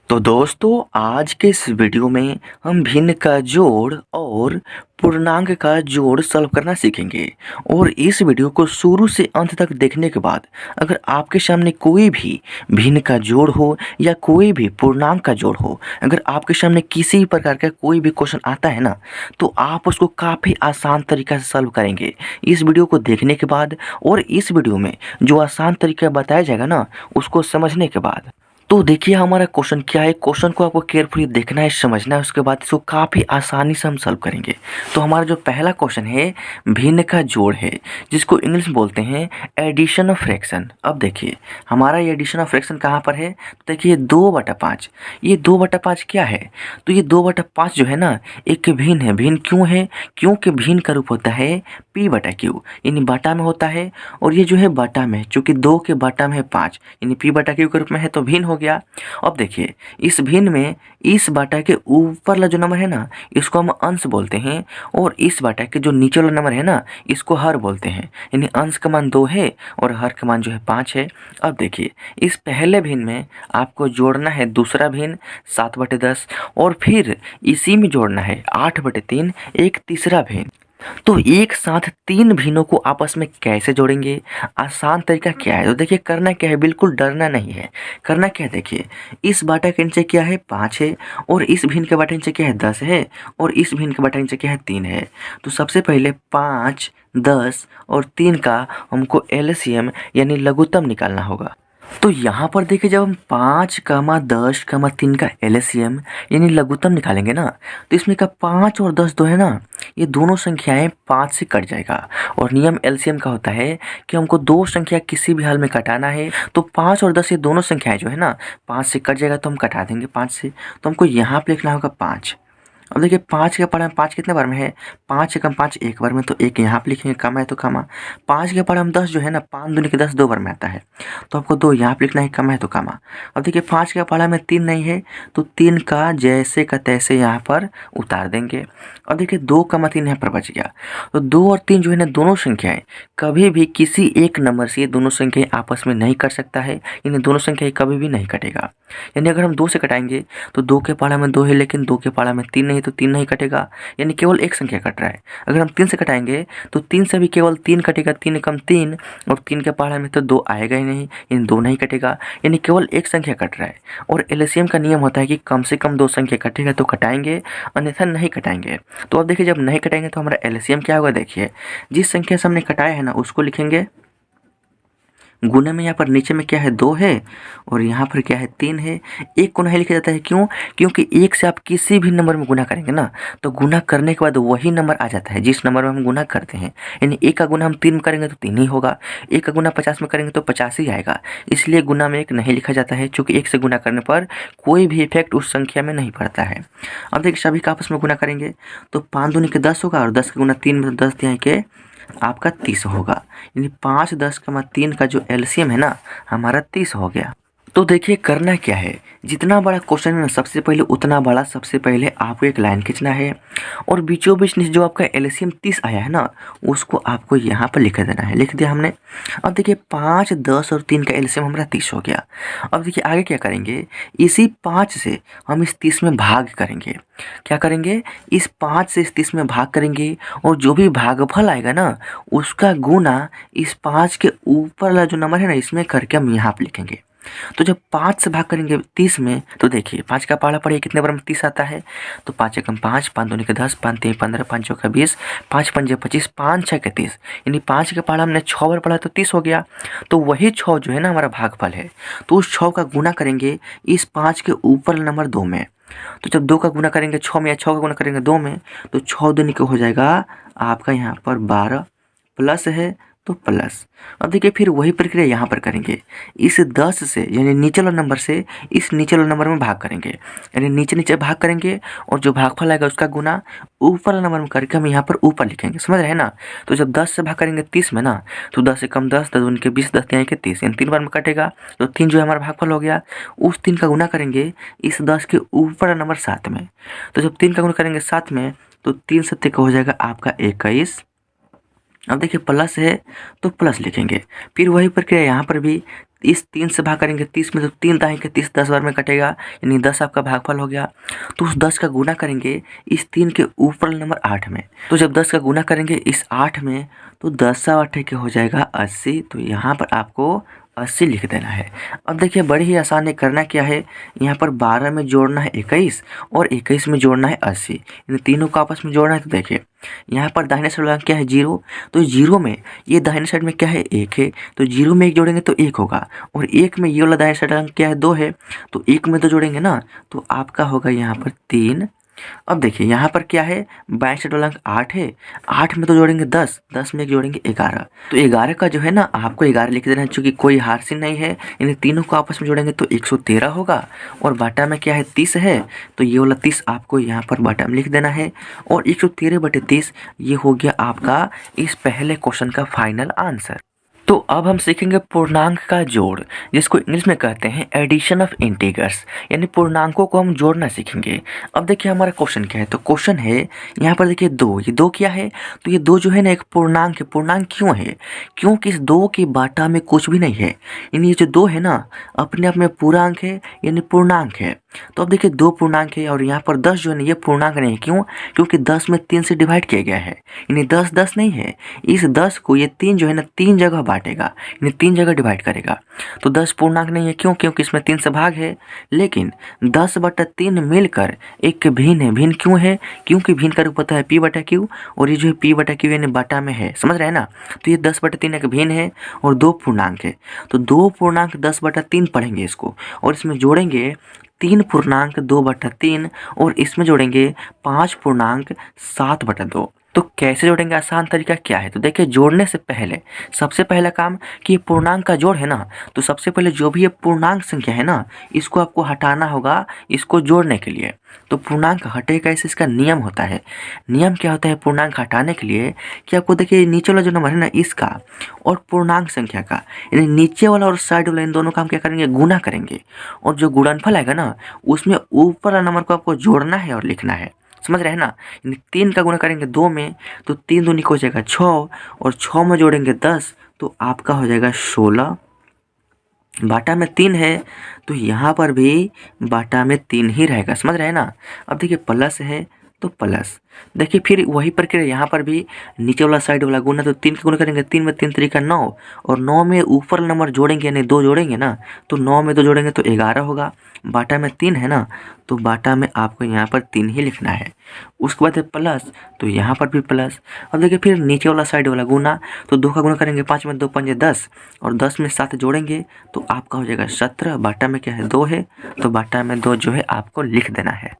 तो दोस्तों आज के इस वीडियो में हम भिन्न का जोड़ और पूर्णांक का जोड़ सॉल्व करना सीखेंगे। और इस वीडियो को शुरू से अंत तक देखने के बाद अगर आपके सामने कोई भी भिन्न का जोड़ हो या कोई भी पूर्णांक का जोड़ हो, अगर आपके सामने किसी भी प्रकार का कोई भी क्वेश्चन आता है ना, तो आप उसको काफ़ी आसान तरीका से सॉल्व करेंगे इस वीडियो को देखने के बाद। और इस वीडियो में जो आसान तरीका बताया जाएगा ना, उसको समझने के बाद तो देखिए हमारा क्वेश्चन क्या है। क्वेश्चन को आपको केयरफुली देखना है, समझना है, उसके बाद इसको काफ़ी आसानी से हम सॉल्व करेंगे। तो हमारा जो पहला क्वेश्चन है भिन्न का जोड़ है, जिसको इंग्लिश में बोलते हैं एडिशन ऑफ फ्रैक्शन। अब देखिए हमारा ये एडिशन ऑफ फ्रैक्शन कहाँ पर है, तो देखिए 2/5। ये 2/5 क्या है, तो ये 2/5 जो है ना एक भिन्न है। भिन्न क्यों है, क्योंकि भिन्न का रूप होता है P/Q, यानी बाटा में होता है। और ये जो है बाटा में, चूंकि 2 के बाटा में है 5, यानी P/Q के रूप में है, तो भिन्न हो गया। अब देखिए इस भिन्न में इस बाटा के ऊपर वाला जो नंबर है ना, इसको हम अंश बोलते हैं। और इस बाटा के जो नीचे वाला नंबर है ना, इसको हर बोलते हैं। यानी अंश का मान 2 है और हर का मान जो है 5 है। अब देखिए इस पहले भिन्न में आपको जोड़ना है दूसरा भिन्न 7/10, और फिर इसी में जोड़ना है 8/3 एक तीसरा भिन्न। तो एक साथ तीन भिन्नों को आपस में कैसे जोड़ेंगे, आसान तरीका क्या है, तो देखिए करना क्या है, बिल्कुल डरना नहीं है। करना क्या है, देखिए इस बाटा के नीचे क्या है 5 है, और इस भिन्न के बाटा नीचे क्या है 10 है, और इस भिन्न के बाटा नीचे क्या है 3 है। तो सबसे पहले 5, 10 और 3 का हमको एलसीएम यानी लघुत्तम निकालना होगा। तो यहाँ पर देखिए जब हम 5, 10, 3 का एलसीएम यानी लघुत्तम निकालेंगे ना, तो इसमें का 5 और 10 दो है ना, ये दोनों संख्याएं 5 से कट जाएगा। और नियम एलसीएम का होता है कि हमको दो संख्या किसी भी हाल में घटाना है, तो 5 और 10 ये दोनों संख्याएं जो है ना 5 से कट जाएगा, तो हम घटा देंगे 5 से। तो हमको यहाँ पे लिखना होगा 5। अब देखिए 5 के पढ़ा 5 कितने बार में है, 5 एकम 5 एक बार में, तो एक यहाँ पे लिखेंगे, कमा है तो कमा। 5 के पढ़ा हम 10 जो है ना, 5 दूनी के 10 दो बार में आता है, तो आपको 2 यहाँ पे लिखना है, कमा है तो कमा। अब देखिए 5 के पढ़ा में 3 नहीं है, तो 3 का जैसे का तैसे यहाँ पर उतार देंगे। अब देखिए 2,3 यहाँ पर बच गया। तो 2 और 3 जो है ना दोनों संख्याएं कभी भी किसी एक नंबर से दोनों संख्याएं आपस में नहीं कट सकता है, यानी दोनों संख्याएं कभी भी नहीं कटेगा। यानी अगर हम 2 से कटाएंगे तो 2 के पढ़ा में 2 है, लेकिन 2 के पढ़ा में 3 नहीं, तो 3 नहीं कटेगा, यानी केवल एक संख्या कट रहा है। अगर हम 3 से कटाएंगे तो 3 से भी केवल 3 कटेगा, 3 एकम 3, और 3 के पढ़ा में तो 2 आएगा ही नहीं, यानी 2 नहीं कटेगा, यानी केवल एक संख्या कट रहा है। और एलसीएम का नियम होता है कि कम से कम 2 संख्या कटेगा तो कटाएंगे, अन्यथा नहीं कटाएंगे। तो अब देखिए जब नहीं कटाएंगे तो हमारा एलसीएम क्या होगा, देखिए जिस संख्या से हमने कटाया है ना उसको लिखेंगे गुना में। यहाँ पर नीचे में क्या है 2 है, और यहाँ पर क्या है 3 है। एक को नहीं लिखा जाता है, क्यों, क्योंकि एक से आप किसी भी नंबर में गुना करेंगे ना, तो गुना करने के बाद वही नंबर आ जाता है जिस नंबर में हम गुना करते हैं। यानी एक का गुना हम 3 में करेंगे तो 3 ही होगा, एक का गुना 50 में करेंगे तो 50 ही आएगा। इसलिए गुना में एक नहीं लिखा जाता है, चूँकि एक से गुना करने पर कोई भी इफेक्ट उस संख्या में नहीं पड़ता है। अब देखिए सभी का आपस में गुना करेंगे तो 5 दूनी के 10 होगा, और 10 का गुना 3 में, 10 तिहाई के आपका 30 होगा। यानी 5, 10, 3 का जो एलसीएम है ना हमारा 30 हो गया। तो देखिए करना क्या है, जितना बड़ा क्वेश्चन है ना सबसे पहले उतना बड़ा सबसे पहले आपको एक लाइन खींचना है, और बीचों बीच जो आपका एलसीएम 30 आया है ना उसको आपको यहाँ पर लिख देना है। लिख दिया हमने। अब देखिए 5, 10 और 3 का एलसीएम हमारा 30 हो गया। अब देखिए आगे क्या करेंगे, इसी 5 से हम इस 30 में भाग करेंगे। क्या करेंगे, इस 5 से इस 30 में भाग करेंगे, और जो भी भागफल आएगा ना उसका गुना इस 5 के ऊपर वाला जो नंबर है ना इसमें करके हम यहाँ पे लिखेंगे। तो जब 5 से भाग करेंगे 30 में, तो देखिए 5 का पहाड़ा पड़े कितने बार में 30 आता है, तो 5 एकम 5, 5 दूनी के 10, 5 3 15, 5 चौका 20, 5 पंजे 25, 5 6 के 30, यानी 5 का पहाड़ा हमने 6 बार पढ़ा तो 30 हो गया। तो वही 6 जो है ना हमारा भागफल है, तो उस 6 का गुना करेंगे इस 5 के ऊपर नंबर 2 में। तो जब 2 का गुना करेंगे 6 में, या 6 का गुना करेंगे 2 में, तो 6 दूनी के हो जाएगा आपका यहाँ पर 12, प्लस है तो प्लस। अब देखिए फिर वही प्रक्रिया यहाँ पर करेंगे, इस 10 से यानी नीचे वाला नंबर से इस नीचे वाले नंबर में भाग करेंगे, यानी नीचे नीचे भाग करेंगे, और जो भागफल आएगा उसका गुना ऊपर वाला नंबर में करके हम यहाँ पर ऊपर लिखेंगे। समझ रहे हैं ना। तो जब 10 से भाग करेंगे 30 में ना, तो 10 एकम 10, 10 दूनी के 20, 10 तिहाई के 30, यानी 3 बार में कटेगा, तो 3 जो है हमारा भागफल हो गया। उस 3 का गुना करेंगे इस 10 के ऊपर वाला नंबर 7 में। तो जब 3 का गुना करेंगे 7 में, तो 3 सत्ते का हो जाएगा आपका 21। अब देखिए प्लस है तो प्लस लिखेंगे। फिर वही प्रक्रिया यहाँ पर भी इस 3 से भाग करेंगे 30 में, तो 3 दाएँ के 30 10 बार में कटेगा, यानी 10 आपका भागफल हो गया। तो उस 10 का गुना करेंगे इस 3 के ऊपर वाले नंबर 8 में। तो जब 10 का गुना करेंगे इस 8 में तो 10 के हो जाएगा 80। तो यहाँ पर आपको 80 लिख देना है। अब देखिए बड़ी ही आसान है, करना क्या है, यहाँ पर 12 में जोड़ना है 21 और 21 में जोड़ना है 80, इन तीनों को आपस में जोड़ना है। तो देखिए यहाँ पर दाहिने साइड वाला क्या है 0, तो 0 में ये दाहिने साइड में क्या है 1 है, तो 0 में 1 जोड़ेंगे तो 1 होगा, और 1 में ये वाला दाहिने साइड वाला क्या है 2 है, तो 1 में तो जोड़ेंगे ना, तो आपका होगा यहाँ पर 3। अब देखिए यहाँ पर क्या है, बाएं साइड वाला अंक 8 है, 8 में तो जोड़ेंगे 10, 10 में जोड़ेंगे 11, तो 11 का जो है ना आपको 11 लिख देना है, चूँकि कोई हारसी नहीं है। इन तीनों को आपस में जोड़ेंगे तो 113 होगा, और बाटा में क्या है 30 है, तो ये वाला 30 आपको यहाँ पर बाटा में लिख देना है, और 113/30 ये हो गया आपका इस पहले क्वेश्चन का फाइनल आंसर। तो अब हम सीखेंगे पूर्णांक का जोड़, जिसको इंग्लिश में कहते हैं एडिशन ऑफ इंटीजर्स, यानी पूर्णांकों को हम जोड़ना सीखेंगे। अब देखिए हमारा क्वेश्चन क्या है, तो क्वेश्चन है यहाँ पर देखिए 2, ये 2 क्या है, तो ये 2 जो है ना एक पूर्णांक है। पूर्णांक क्यों है, क्योंकि इस 2 के बाटा में कुछ भी नहीं है, यानी ये जो 2 है ना अपने आप में पूरा अंक है, यानी पूर्णांक है। तो अब देखिए 2 पूर्णांक है, और यहाँ पर 10 जो है ना ये पूर्णांक नहीं है। क्यों, क्योंकि 10 में 3 से डिवाइड किया गया है, यानी 10 10 नहीं है। इस 10 को ये 3 जो है ना 3 जगह बांटेगा, यानी 3 जगह डिवाइड करेगा, तो 10 पूर्णांक नहीं है। क्यों, क्योंकि इसमें 3 से भाग है। लेकिन 10/3 मिलकर एक भिन्न है। भिन्न क्यों है, क्योंकि भिन्न का रूप होता है P/Q, और ये जो है P/Q यानी बाटा में है, समझ रहे हैं ना। तो ये 10/3 एक भिन्न है और 2 पूर्णांक है, तो 2 पूर्णांक 10/3 पढ़ेंगे इसको, और इसमें जोड़ेंगे 3 पूर्णांक 2/3, और इसमें जोड़ेंगे 5 पूर्णांक 7/2। तो कैसे जोड़ेंगे, आसान तरीका क्या है, तो देखिए जोड़ने से पहले सबसे पहला काम कि ये पूर्णांक का जोड़ है ना, तो सबसे पहले जो भी ये पूर्णांक संख्या है ना इसको आपको हटाना होगा इसको जोड़ने के लिए। तो पूर्णांक हटे कैसे, इसका नियम होता है। नियम क्या होता है पूर्णांक हटाने के लिए, कि आपको देखिए नीचे वाला जो नंबर है ना इसका और पूर्णांक संख्या का, यानी नीचे वाला और साइड वाला इन दोनों का हम क्या करेंगे, गुना करेंगे, और जो गुणनफल आएगा ना उसमें ऊपर वाला नंबर को आपको जोड़ना है और लिखना है, समझ रहे हैं ना। 3 का गुणा करेंगे 2 में, तो 3 दूनी को हो जाएगा 6, और 6 में जोड़ेंगे 10, तो आपका हो जाएगा 16। बाटा में 3 है, तो यहाँ पर भी बाटा में 3 ही रहेगा, समझ रहे हैं ना। अब देखिए प्लस है तो प्लस, देखिए फिर वही प्रक्रिया यहाँ पर भी, नीचे वाला साइड वाला गुना, तो 3 का गुना करेंगे, 3 में 3 3 9, और 9 में ऊपर नंबर जोड़ेंगे यानी 2 जोड़ेंगे ना, तो 9 में 2 जोड़ेंगे तो 11 होगा। बाटा में 3 है ना, तो बाटा में आपको यहाँ पर 3 ही लिखना है। उसके बाद है प्लस, तो यहाँ पर भी प्लस। अब देखिए फिर नीचे वाला साइड वाला गुना, तो 2 का गुना करेंगे, 5 में 2 5 10, और 10 में 7 जोड़ेंगे तो आपका हो जाएगा 17। बाटा में क्या है 2 है, तो बाटा में 2 जो है आपको लिख देना है।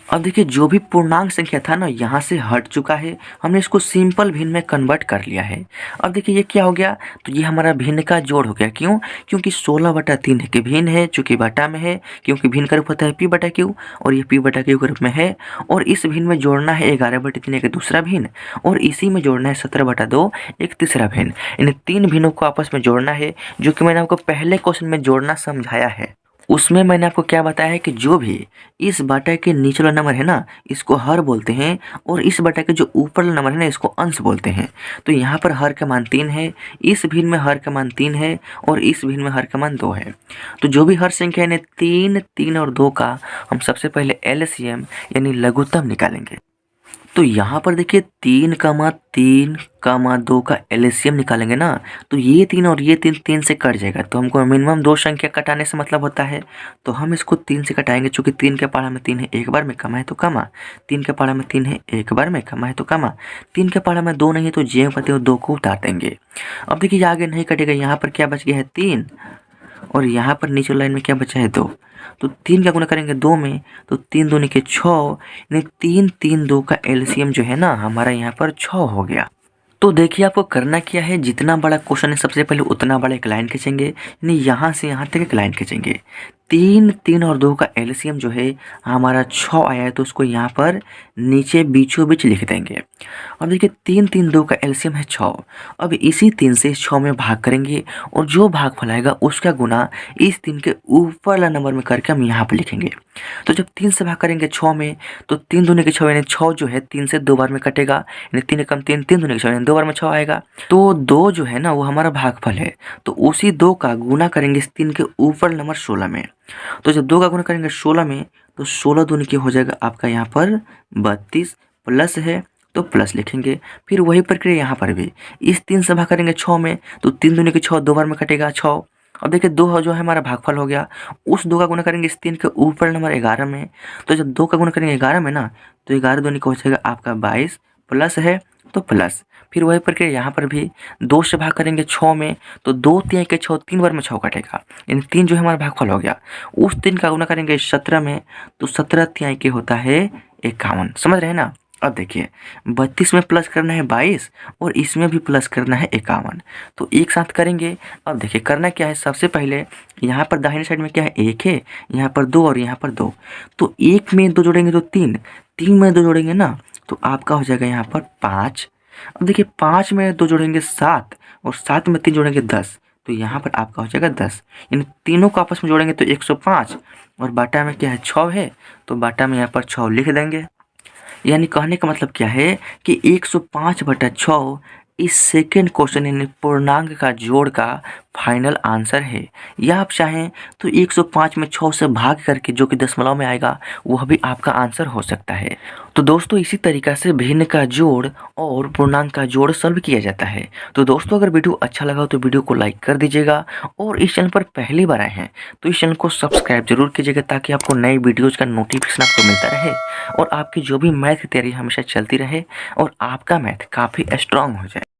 अब देखिए जो भी पूर्णांक संख्या था ना यहाँ से हट चुका है, हमने इसको सिंपल भिन्न में कन्वर्ट कर लिया है। अब देखिए ये क्या हो गया, तो ये हमारा भिन्न का जोड़ हो गया। क्यों, क्योंकि 16/3 है कि भिन्न है, चूंकि बाटा में है, क्योंकि भिन्न का रूप होता है P/Q, और ये P/Q के रूप में है, और इस भिन्न में जोड़ना है 11/3 एक दूसरा भिन्न, और इसी में जोड़ना है 17/2 एक तीसरा भिन्न। इन 3 भिन्नों को आपस में जोड़ना है, जो कि मैंने आपको पहले क्वेश्चन में जोड़ना समझाया है। उसमें मैंने आपको क्या बताया है कि जो भी इस बाटा के नीचे वाला नंबर है ना इसको हर बोलते हैं, और इस बाटा के जो ऊपर वाला नंबर है ना इसको अंश बोलते हैं। तो यहाँ पर हर का मान 3 है, इस भिन्न में हर का मान 3 है, और इस भिन्न में हर का मान 2 है। तो जो भी हर संख्या है 3 3 और 2 का हम सबसे पहले एलसीएम यानी लघुत्तम निकालेंगे। तो यहाँ पर देखिए 3,3,2 का एलसीएम निकालेंगे ना, तो ये 3 और ये 3 से कट जाएगा, तो हमको मिनिमम 2 संख्या कटाने से मतलब होता है। तो हम इसको 3 से कटाएंगे, चूँकि 3 के पारा में 3 है, एक बार में कमा है तो कमा, 3 के पारा में 3 है, एक बार में कमा है तो कमा, 3 के पारा में 2 नहीं है तो जे पते हो 2 को उतार देंगे। अब देखिए आगे नहीं कटेगा, यहाँ पर क्या बच गया है 3, और यहाँ पर नीचे लाइन में क्या बचा है 2, तो 3 का गुना करेंगे 2 में, तो 3 दूनी के 6, यानी 3 3 2 का एलसीएम जो है ना हमारा यहाँ पर 6 हो गया। तो देखिए आपको करना क्या है, जितना बड़ा क्वेश्चन है सबसे पहले उतना बड़ा एक लाइन खींचेंगे, यानी यहाँ से यहाँ तक एक लाइन खींचेंगे। 3 3 और 2 का एलसीएम जो है हमारा 6 आया है, तो उसको यहाँ पर नीचे बीचों बीच लिख देंगे। अब देखिए 3 3 2 का एलसीएम है 6। अब इसी 3 से 6 में भाग करेंगे और जो भागफल आएगा उसका गुना इस 3 के ऊपर वाला नंबर में करके हम यहाँ पर लिखेंगे। तो जब 3 से भाग करेंगे 6 में, तो 3 दूनी के 6 यानी 6 जो है 3 से 2 बार में कटेगा, यानी 3 कम 3, 3 दूनी के 6 यानी 2 बार में 6 आएगा। तो 2 जो है ना वो हमारा भागफल है, तो उसी 2 का गुना करेंगे इस 3 के ऊपर नंबर 16 में। तो जब 2 का गुना करेंगे 16 में, तो 16 दूनी क्या हो जाएगा आपका यहाँ पर 32, प्लस है तो प्लस लिखेंगे। फिर वही प्रक्रिया यहाँ पर भी, इस 3 से भाग करेंगे 6 में, तो 3 दूनी के 6 2 बार में कटेगा 6। अब देखिए 2 जो है हमारा भागफल हो गया, उस 2 का गुना करेंगे इस 3 के ऊपर नंबर 11 में। तो जब 2 का गुना करेंगे 11 में ना, तो 11 दूनी का हो जाएगा आपका 22, प्लस है तो प्लस। फिर वही प्रक्रिया यहाँ पर भी, 2 से भाग करेंगे 6 में, तो 2 तिहाई के 6 3 बार में 6 कटेगा, यानी 3 जो है हमारा भागफल हो गया। उस 3 का गुना करेंगे 17 में, तो 17 तिहाई के होता है 51। समझ रहे हैं ना। अब देखिए 32 में प्लस करना है 22 और इसमें भी प्लस करना है 51, तो एक साथ करेंगे। अब देखिए करना क्या है, सबसे पहले यहाँ पर दाहिने साइड में क्या है 1 है, यहाँ पर 2 और यहाँ पर 2, तो 1 में 2 जोड़ेंगे तो 3, 3 में 2 जोड़ेंगे ना तो आपका हो जाएगा यहाँ पर 5। अब देखिए 5 में 2 जोड़ेंगे 7 और 7 में 3 जोड़ेंगे 10, तो यहाँ पर आपका हो जाएगा 10। इन तीनों को आपस में जोड़ेंगे तो 105 और बाटा में क्या है 6 है, तो बाटा में यहाँ पर 6 लिख देंगे। यानी कहने का मतलब क्या है कि 105/6 इस सेकेंड क्वेश्चन यानी पूर्णांक का जोड़ का फाइनल आंसर है। या आप चाहें तो 105 में 6 से भाग करके जो कि दशमलव में आएगा वह भी आपका आंसर हो सकता है। तो दोस्तों इसी तरीका से भिन्न का जोड़ और पूर्णांक का जोड़ सॉल्व किया जाता है। तो दोस्तों अगर वीडियो अच्छा लगा हो तो वीडियो को लाइक कर दीजिएगा, और इस चैनल पर पहली बार आए हैं तो इस चैनल को सब्सक्राइब जरूर कीजिएगा, ताकि आपको नई वीडियोज़ का नोटिफिकेशन आपको मिलता रहे और आपकी जो भी मैथ की तैयारी हमेशा चलती रहे और आपका मैथ काफ़ी स्ट्रांग हो जाए।